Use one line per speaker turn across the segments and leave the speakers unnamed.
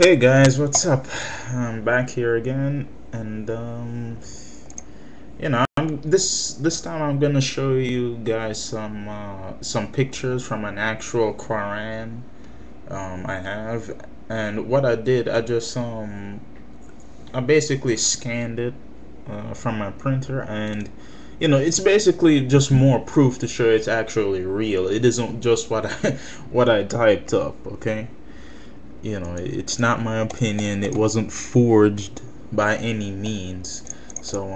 Hey guys, what's up? I'm back here again, and this time I'm gonna show you guys some pictures from an actual Quran I have, and what I did, I basically scanned it from my printer, and it's basically just more proof to show it's actually real. It isn't just what I what I typed up, okay? It's not my opinion. It wasn't forged by any means. So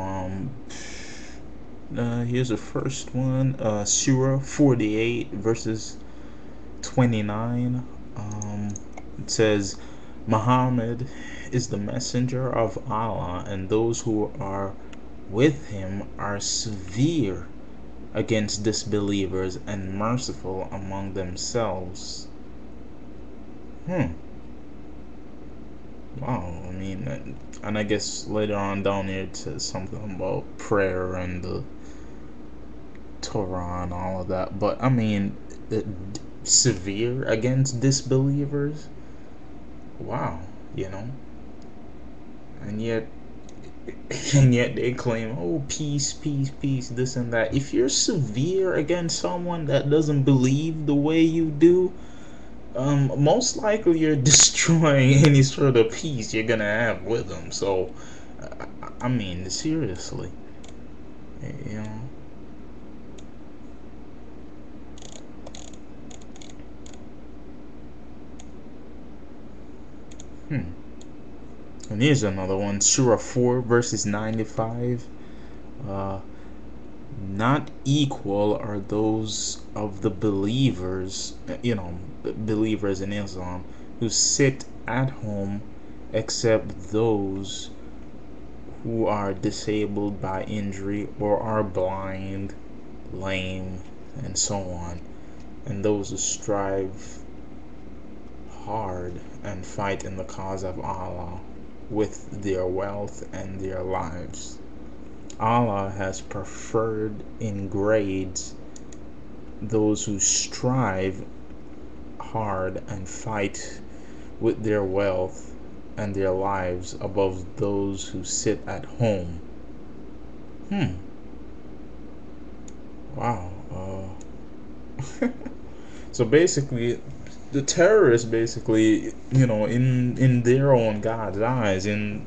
here's the first one. Surah 48 verses 29. It says, Muhammad is the messenger of Allah, and those who are with him are severe against disbelievers and merciful among themselves. Wow, I mean, and I guess later on down here it says something about prayer and the Torah and all of that. But I mean, severe against disbelievers. Wow, you know, and yet, and yet they claim, oh, peace, peace, peace, this and that. If you're severe against someone that doesn't believe the way you do, most likely you're destroying any sort of peace you're gonna have with them. So, I mean, seriously, you know. And here's another one, Surah 4 verses 95. Uh, Not equal are those of the believers, believers in Islam, who sit at home, except those who are disabled by injury or are blind, lame, and so on, and those who strive hard and fight in the cause of Allah with their wealth and their lives. Allah has preferred in grades those who strive hard and fight with their wealth and their lives above those who sit at home. Wow. So basically, the terrorists basically, in their own God's eyes, in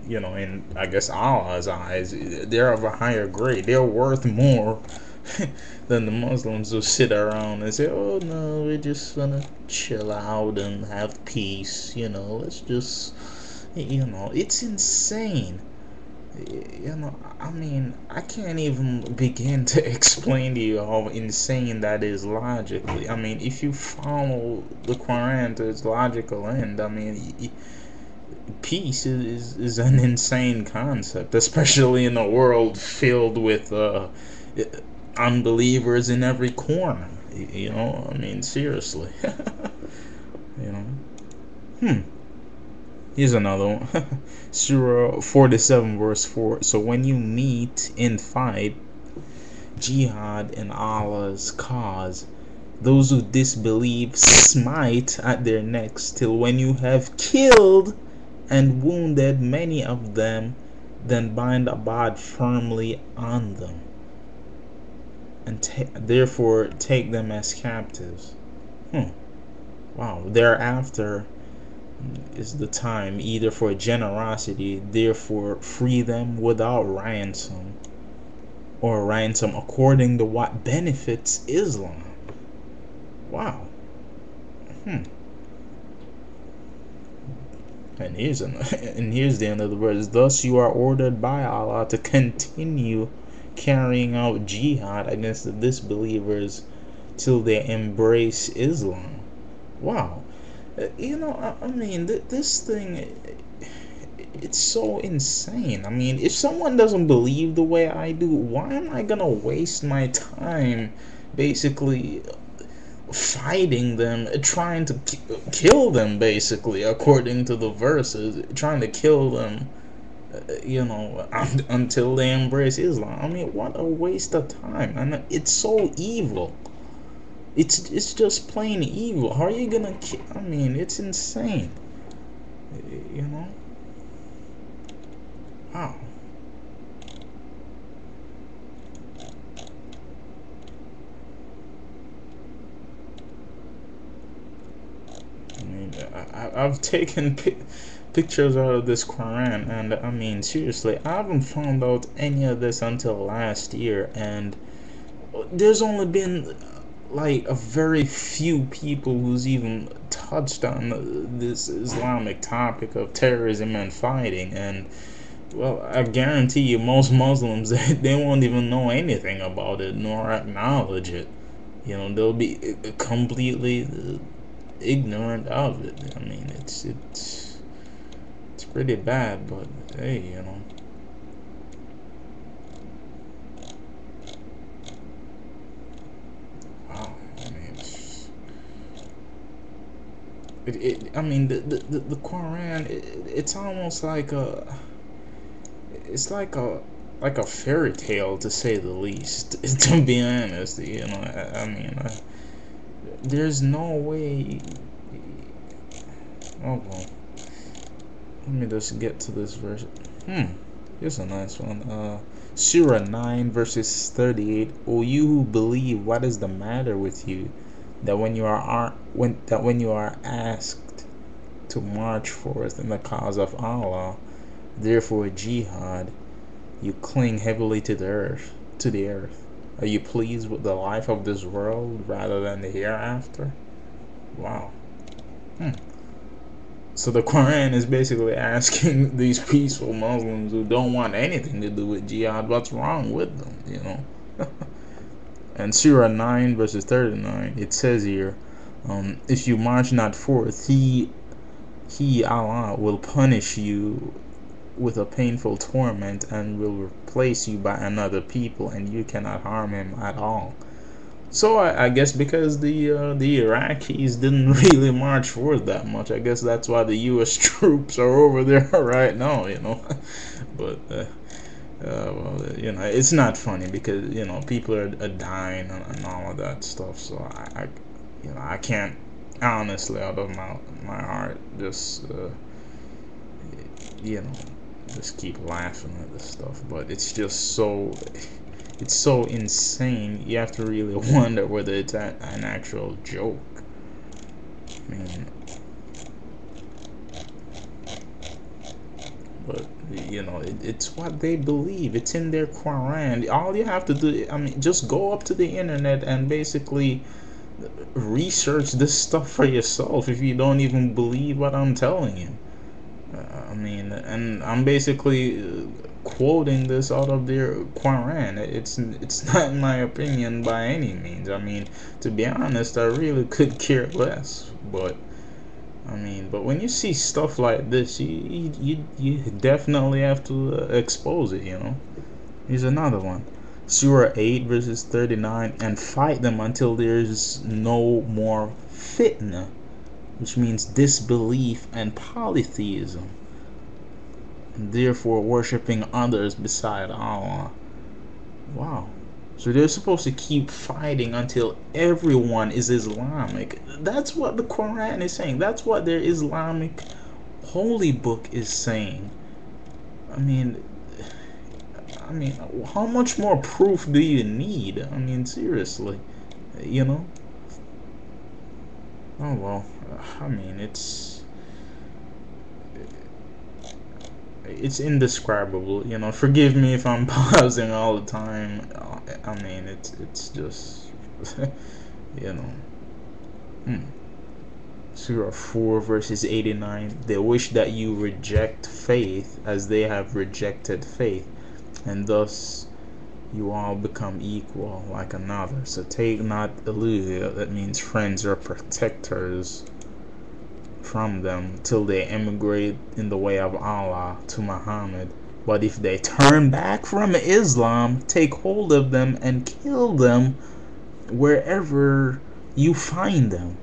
I guess Allah's eyes, they're of a higher grade. They're worth more than the Muslims who sit around and say, "Oh no, we're just gonna chill out and have peace." Let's just, it's insane. I mean, I can't even begin to explain to you how insane that is logically. I mean, if you follow the Quran to its logical end, I mean, peace is an insane concept, especially in a world filled with unbelievers in every corner. I mean, seriously. you know. Here's another one. Surah 47 verse 4. So when you meet in fight, jihad in Allah's cause, those who disbelieve smite at their necks till when you have killed and wounded many of them, then bind a bod firmly on them, and therefore take them as captives. Wow. Thereafter is the time either for generosity, therefore free them without ransom, or ransom according to what benefits Islam. Wow. And here's the end of the verse. Thus you are ordered by Allah to continue carrying out jihad against the disbelievers till they embrace Islam. Wow. I mean, this thing, it's so insane. I mean, if someone doesn't believe the way I do, why am I gonna waste my time basically fighting them, trying to kill them, basically, according to the verses, trying to kill them, until they embrace Islam? I mean, what a waste of time. And it's so evil. It's just plain evil. How are you gonna I mean, it's insane. You know? Wow. I mean, I've taken pictures out of this Quran, and I mean, seriously, I haven't found out any of this until last year, and there's only been like a very few people who's even touched on this Islamic topic of terrorism and fighting, and well, I guarantee you, most Muslims they won't even know anything about it nor acknowledge it. You know, they'll be completely ignorant of it. I mean, it's pretty bad, but hey, you know. Wow. I mean, I mean, the Quran, it's almost like it's like a fairy tale to say the least. To be honest, you know, I mean, there's no way. Oh well, let me just get to this verse. Here's a nice one. Surah 9 verses 38. O you who believe, what is the matter with you, that when you are asked to march forth in the cause of Allah, therefore jihad, you cling heavily to the earth. Are you pleased with the life of this world rather than the hereafter? Wow. So the Quran is basically asking these peaceful Muslims who don't want anything to do with jihad, what's wrong with them, you know? And Surah 9 verses 39, it says here, if you march not forth, he Allah will punish you with a painful torment and will replace you by another people, and you cannot harm him at all. So I guess because the Iraqis didn't really march forth that much, I guess that's why the U.S. troops are over there right now, you know. But well, you know, it's not funny because you know people are dying and all of that stuff. So you know, I can't honestly out of my heart just you know just keep laughing at this stuff. But it's just it's so insane. You have to really wonder whether it's an actual joke. I mean, but you know, it's what they believe. It's in their Quran. All you have to do, I mean, just go up to the internet and basically research this stuff for yourself if you don't even believe what I'm telling you. I mean, and I'm basically quoting this out of their Quran. It's not my opinion by any means. I mean, to be honest, I really could care less. But I mean, but when you see stuff like this, you definitely have to expose it. You know. Here's another one. Surah 8 verses 39, and fight them until there is no more fitna, which means disbelief and polytheism, and therefore worshipping others beside Allah. Wow. So they're supposed to keep fighting until everyone is Islamic. That's what the Quran is saying. That's what their Islamic holy book is saying. I mean, how much more proof do you need? I mean, seriously, you know? Oh well, I mean, it's indescribable, you know. Forgive me if I'm pausing all the time. I mean, it's just, you know. Surah 4 verses 89. They wish that you reject faith as they have rejected faith, and thus you all become equal like another. So take not illusion, that means friends or protectors, from them till they emigrate in the way of Allah to Muhammad. But if they turn back from Islam, take hold of them and kill them wherever you find them.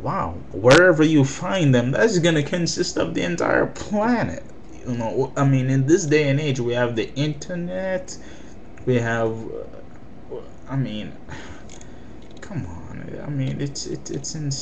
Wow, wherever you find them, that's gonna consist of the entire planet. You know, I mean, in this day and age, we have the internet, we have, I mean, come on, I mean, it's insane.